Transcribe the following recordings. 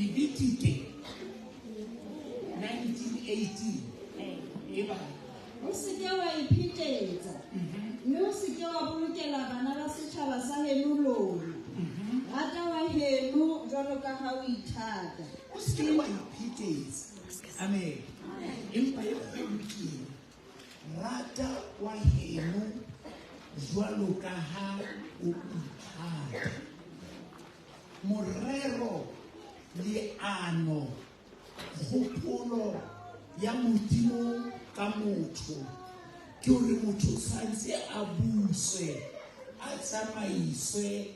Ibitike 1918 eba o se ke wa iphitetsa mme o se ke wa bolokela bana ba setšhaba sa heno lona rata wa heno jwalo ka ha o ithata o se ke wa iphitetsa amen empa e kgolokile rata wa heno jwalo ka ha o ithata morero leano kgopolo ya modimo ka motho ke hore motho santse a buswe a tsamaiswe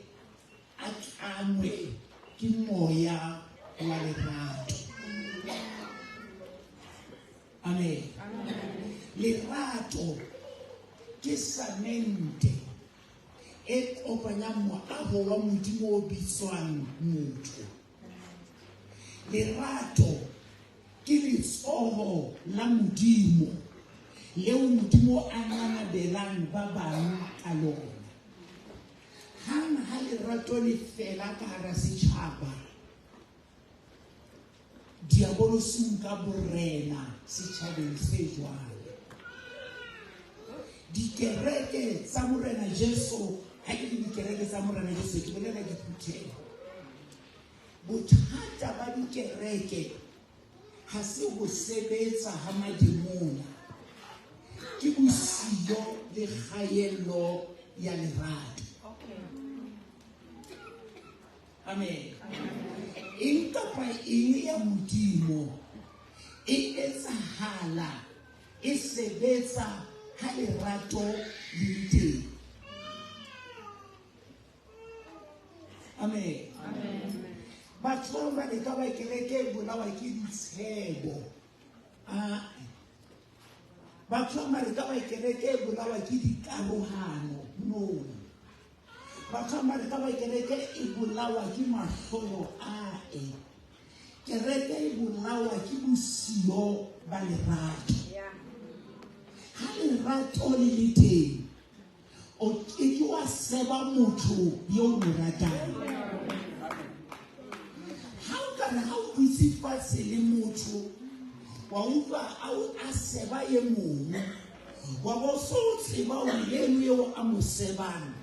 a tlamwe ke moya wa lerato amen lerato ke samente e kopanyang moago wa modimo o bitswang motho lerato ke letsogo la modimo leo modimo a nganabelang ba bang ka lona hang ha lerato le fela ka hara setšhaba diabolo se nka borena setšhabeng se jwalo dikereke tsa morena Jesu ha ke le dikereke tsa morena Jesu ke bolela diphuthelo bothata ba dikereke ha se go sebetsa ha madimona ke bosiyo le kgaello ya lerato amen eng kapa eng ya modimo e etsahala e sebetsa ha lerato le teng amen batho ba le ka ba kereke bolawa ke ditshebo batho ba le ka ba kereke bolawa ke dikarohano no batho ba le ka ba kereke e bolawa ke mahlolo kereke e bolawa ke bosiyo ba lerato ha lerato le le teng o ke wa seba motho yo mo ratang ha o butse fatshe le motho wa utlwa a seba ye mongwe wa bo so tseba o yeno yo a mo sebang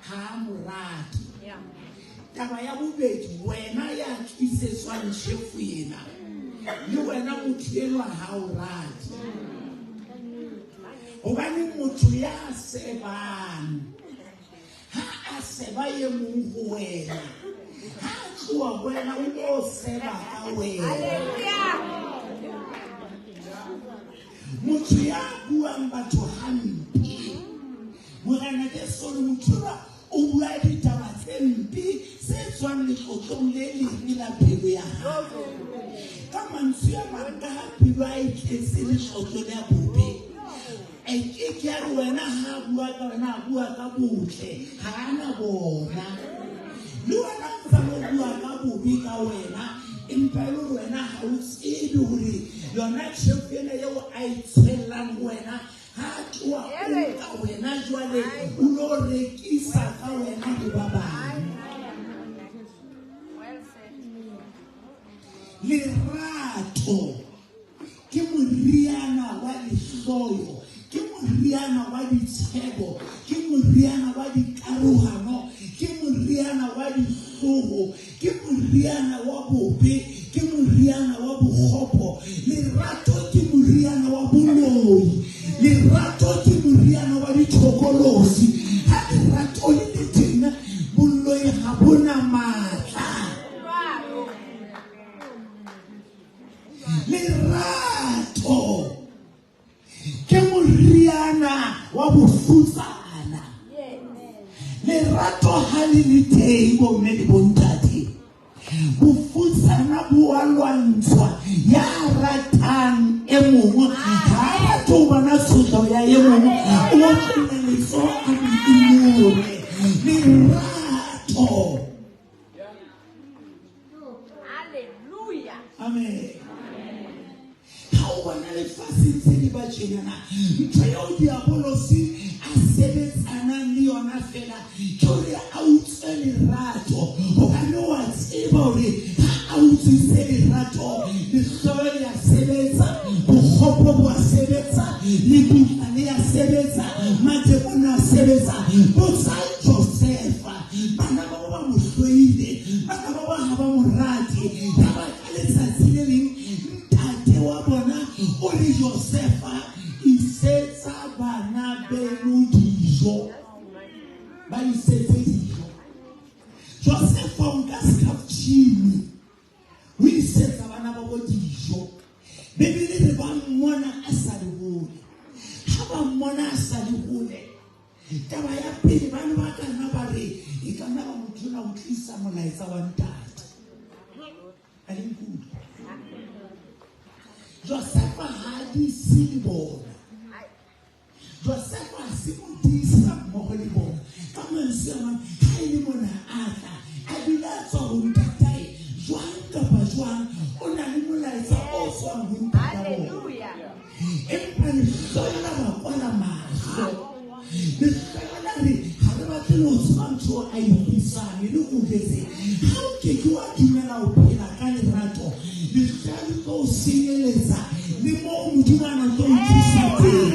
ha mo rate taba ya bobedi wena ya tlisetswang shefu yena le wena motho eno ha o rate hobane motho ya sebang ha a seba ye mongwe go wena ha tloa wena o seba ka wena motho ya buang batho hampe morena Jesu le motho o bua ditaba tse mpe se tswang letlotlong le lebe la pelo ya hao ka mantswe a maka pelo a itletse letlotlo le bobe ke ya wena ha bua ka wena a bua ka botle ha ana bona le wena tsa mo bua ka bobe ka wena empa le wena ha o tsebe hore yona tshepela yo a itshelang wena ha tloa ka wena jwale o lo rekisa ka wena le ba bang lerato ke moriana wa lehloyo ke moriana wa ditshebo ke moriana wa dikarohano ke moriana wa dihlooho ke moriana wa bobe ke moriana wa bokgopo lerato ke moriana wa boloi lerato ke moriana wa ditshokolosi ha lerato le le teng boloi ha bona matla lerato ke moriana wa bofutsana lerato ha le le teng bo mme le bontate bofutsana bo a lwantshwa ya ratang e mongwe ha batho ba na tshotlo ya e mongwe o tleletso a ditimoe lerato haleluya amen ha o bona le fasitse di ba tjenana ntho yo diabolosi a sebetsana le yona fela ke hore a utse lerato o ka no wa tseba hore ha a utse sebetsa matemona sebetsa botsa Josefa bana ba ba mo hloile bana ba ba ha ba mo rati ba ba letsatsi le leng ntate wa bona o le Josefa isetsa bana beno dijo ba isetsa dijo Josefa o ka skafchini o isetsa bana ba bo dijo bebele re ba mmona a sa le hole ha ba mmona a sa le hole taba ya pele bana ba kana ba re e kana ba motho o tlisa molaetsa wa ntate a le nkutlwa Josefa ha di se bona Josefa se mo disa mo le bona ka monsema ha ile mona ata a bila tswa ntate jwang kapa jwang o na le molaetsa o tswang ho ntate haleluya empa le sola ba kwala mahlo le sola re ha re ba tlelo tshwantsho a ipisane le go jetse ha o ke ke wa dumela o phela ka lerato le tsali go sinyeletsa le mo modumana go itsisa teng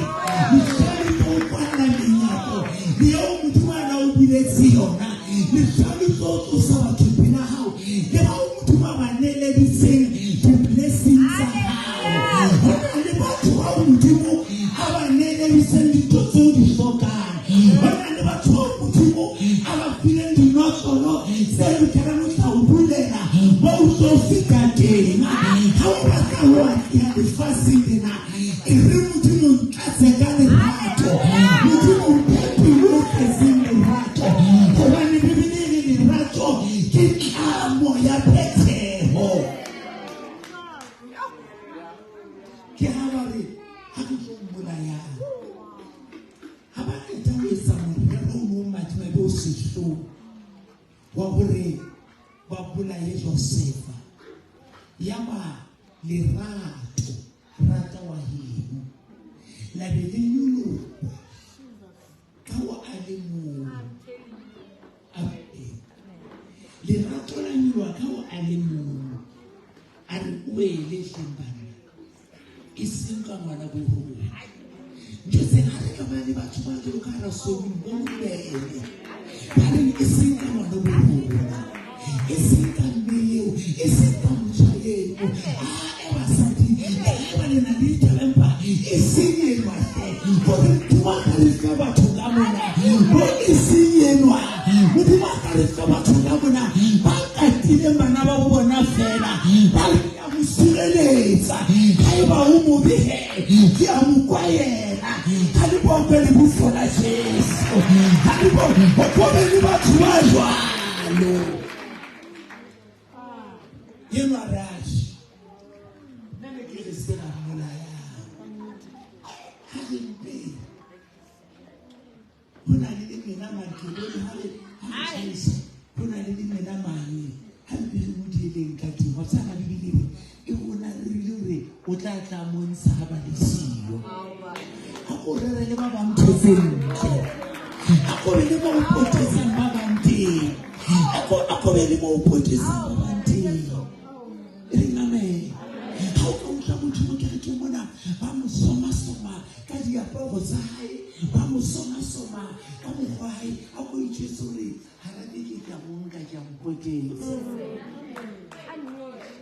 le tsali go kwala menyako le yo modumana o biletse yona le tsali go tsosa batho pina hao le ba moduma ba nele ditseng the blessings are hao le batho ba modimo aba nele ditseng ditotso di fokana bona le batho ba modimo aba file di notsolo se le kana mo tsaubulena ba o so fika teng ha o ba ka wa ya le fasina e re modimo ntse ka le rato modimo pepi wo ke sin le rato bona le bibele le rato ke tlamo ya peteho ke ha ba re ha ke tlo mbola ya ha ba ke tla etsa morero mo mathima bo sehlo wa hore ba bula ye Josefa ya ba Lerato rata wa hino la bele nyulo ka wa ale mo Lerato la nyulo ka wa ale mo a re uele hlembana isinka ngwana bo ho Jose ha re ka ba le batho ba ke ka ra so mo mbele ba re isinka ngwana bo ho isinka mbele isinka mtshayelo eba sadi eba le na le talempa isinyelwa gore tuwa ka le ka batho ka mona bo isinyelwa mo di ba ka le ka batho ka mona ba ka tile bana ba bona fela ba ya musireletsa ha eba o mo behe ke a mo kwaela ha le bo pele bo fola Jesu ha le bo bo le batho ba jwalo yeno arashi nene ke re se la molaya ha le mpe bona le mena makelo ha le bona le mena mane ha le mo dileng ka di ho tsana le bile e bona re o tla tla montsha ba le siyo ha go re le ba bang tsosentle ha go le mo potesa ba bang teng ha go le mo potesa ba bang teng ringame ha o tla mo tlo ke mona ba mo soma ka diaparo tsa hae ba mo soma ka mo hae a go itsetsore ha ra ke ka bonka ke a mpotetse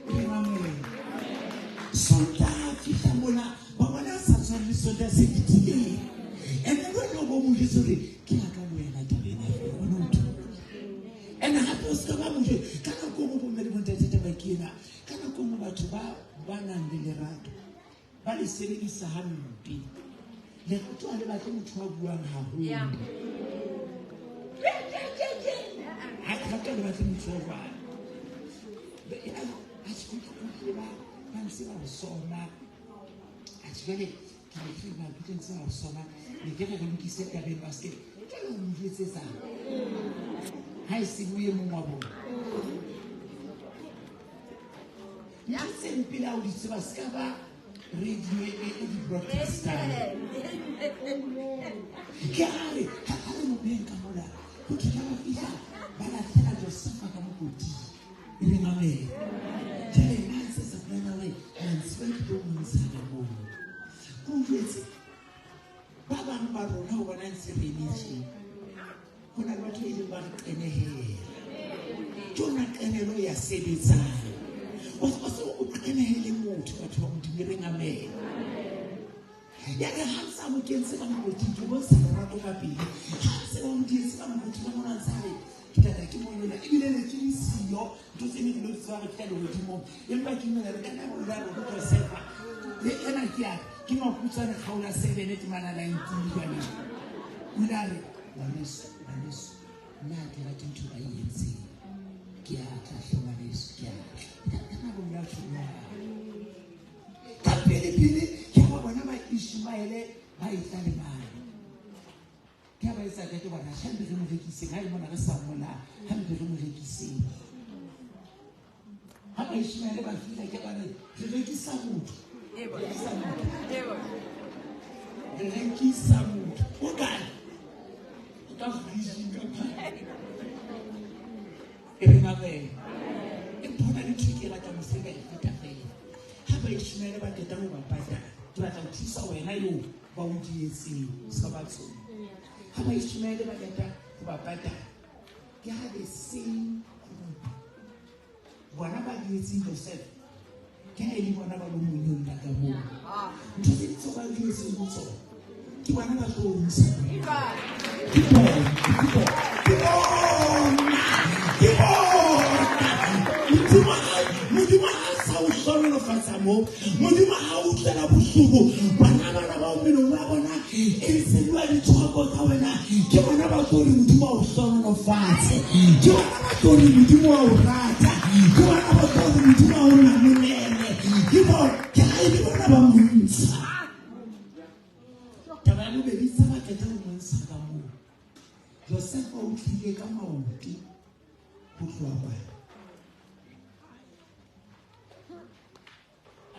ringame sonta fihla mona ba bona sa tswang sonta se kitile ene go go mo jitsore ke a ka wena tabena bona ntho ene ha po ska ba mo je kana go go mo le montate ba kena kana go mo batho ba nang le lerato ba le sebedisa hampe le go tswa le batho motho wa buang ha ho ha ka le batho motho wa buang be ina a se go ba se ba sona a tswele ke le fina puting se ba sona le ke go lokise ka be basket ke le mo jetse sa ha se buye mo wa bona ya se mpila o ditse ba ska ba radio e di broadcaster ke are ha re mo benka mola go tla ba fisa ba la tsela Josefa ka mo koti e le mame and spend moments at home. Who gets it? Baba, bang ba rona ho bona ntse re le ho na le batho e leng ba re qenehela jona qenelo ya sebetsang o qenehele motho batho ba modimo re ngamela ya re ha sa mo kentse ka motho bo sa Lerato ka pele ha se ba mo dietse ka motho ba mona tsale ke ke mo yona ebile le ke siyo ntse ne dilo tsa re ka le modimo empa ke mo re kana mo la go tlo sefa le ena ke Makutsoane khaula 7 et mana 19 bana ulare baneso na ke ra tintho ba yetse ke a tla hlomaneso ke a kana go mla tsona ka pele ke ba bona ba Ishmaele ba itla le bana ke ba isa ke bana shambe re mo rekise ga le mona re sa mola ha mbe re mo rekise ha ba Ishmaele ba fila ke ba re rekisa motho rekisa motho o kae ka fishing ka Amen. Important to get like I'm saying that have a Ishmael about the down by that. Do I can teach our and I know what would you see? Sabatso. Have a Ishmael about that. God is saying, whatever you see yourself, can you whatever you that the moon? Just it's about you see also. You want to go inside. Modimo ha sa o solo fatsa mo modimo ha o tsela bosugo bana ba o mino wa bona e se lwa di tshoko tsa wena ke bona ba tori modimo o solo fatse ke bona ba tori modimo o rata ke bona ba tori modimo o na monene ke bona ba montsha taba ya bobedi sa ba ke tla mo ntsha ka mo Joseph o tlile ka maoto go tloa ba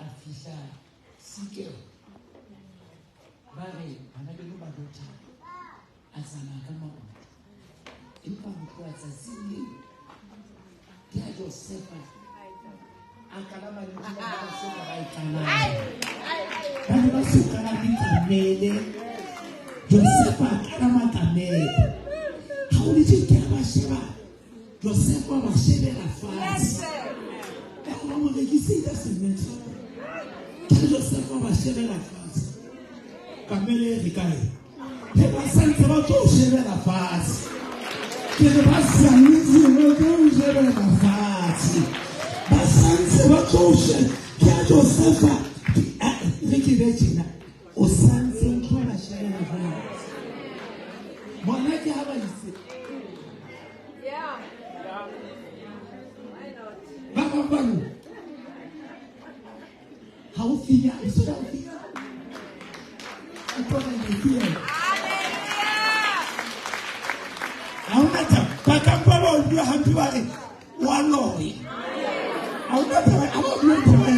afisa sike ba re bana be ba dotha a tsana ka maoto empa go tloa tsatsing ke a Joseph a kana ba le ba se ba ikana ba se kana dikamele Joseph a kana makamele ha o ditse ke ba sheba Joseph ba shebela fatshe ka go mo re ke se da semetse Joseph va shebe la face. Kamele rikae. Le basantse ba tlo shebe la face. Ke le basantse ba tlo shebe la face. Basantse ba tlo shebe. Ke Joseph le ke betsina. O santse ntho ba shebe la face. Bona ke ha ba itse. Yeah. Ba ba how fia is so fia. I thought I fia. How matter? Pakapalo you have to buy one lorry. How matter? I want you to buy.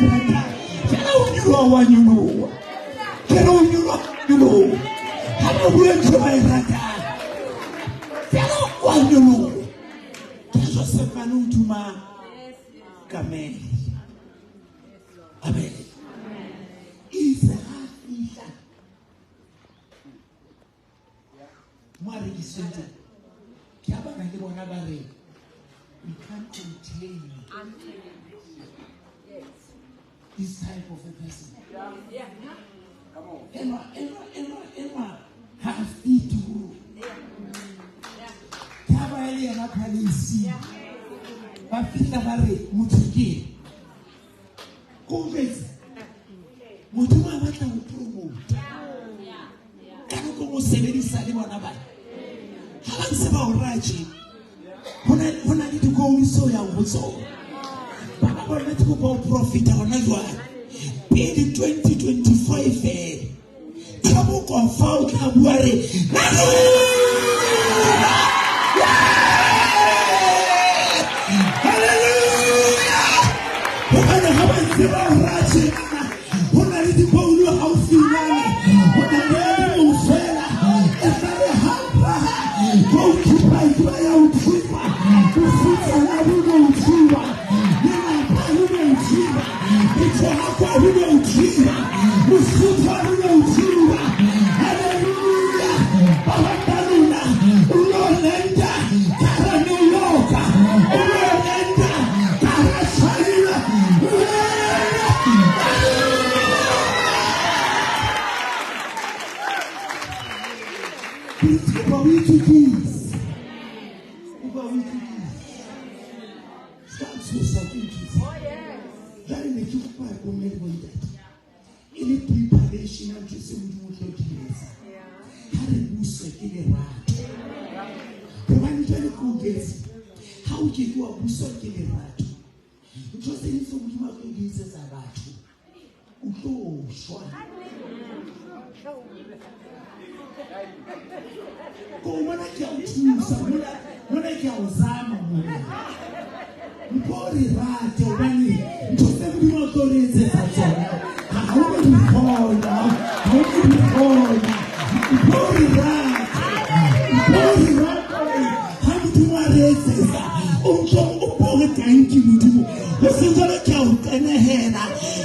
Tell you know what you know. Tell you what you know. How about you to buy that? Tell what you know. Just a man to ma. Amen. Amen. We can't contain this type of a person. Yeah. Come on. Emma, have feet to go. Kabali and Akalisi. Bafita Bare, Mutuki. Covid. Mutuma Mata Mutumu. Kanuko Museveni Salimanaba. How is about Raji? When I need to go with so young, so Papa, let go about profit or not. Pay the 2025 trouble confound Kabuari. Hallelujah! When I have a Raji, when I need to go to house, when I go to my own trooper, to sit and I will go trooper. Then I will go trooper. It's a will go trooper. We sit and I will go trooper. Hallelujah. Uba uyitukise. Uba uyitukise. Sikakususa kwinkizi. Jwale ne ke kopa ko mme le bontate. E le preparation ya ntho se modimo o tlo di etsa. Ha re buswa ke lerato. Hobane jwale ke o jwetse, ha o ke wa buswa ke lerato. Ntho tse ding tse modimo a tlo di etsetsa batho. O tlo shwa. Mona ke a o thusa, mona ke a o zama mona. Mpori rate hobane ntho tse modimo a tlo di etsetsa tsona. Ha o be di kgona, ha o be di kgona. Mpori rate, ha modimo a re etsetsa, o ntso o pore tanki modimo. Ho se jwale ke a o tenehela,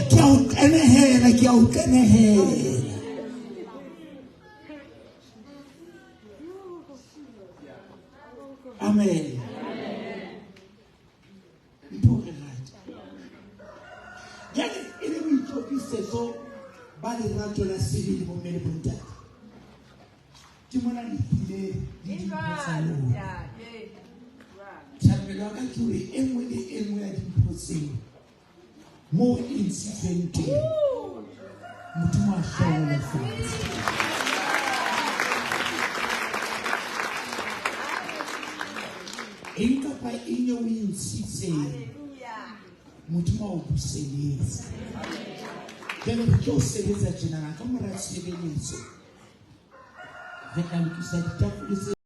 ke a o tenehela, ke a o tenehela. Amen. Mpore rate. Jale e le boitlhopisetso ba lerato la sebele bo mme le bontate. Ke mona le tlile le dintho lona. Thapelo ya ka ke hore e nngwe le e nngwe ya dintho tseo moo e ntshitsweng teng modimo a hlola fatshe. Eng kapa eng eo o e ntshitseng modimo a o buseletsa. Jwale re tlo sebetsa tjenana ka mora tshebeletso. Re tla lokisa ditafole tse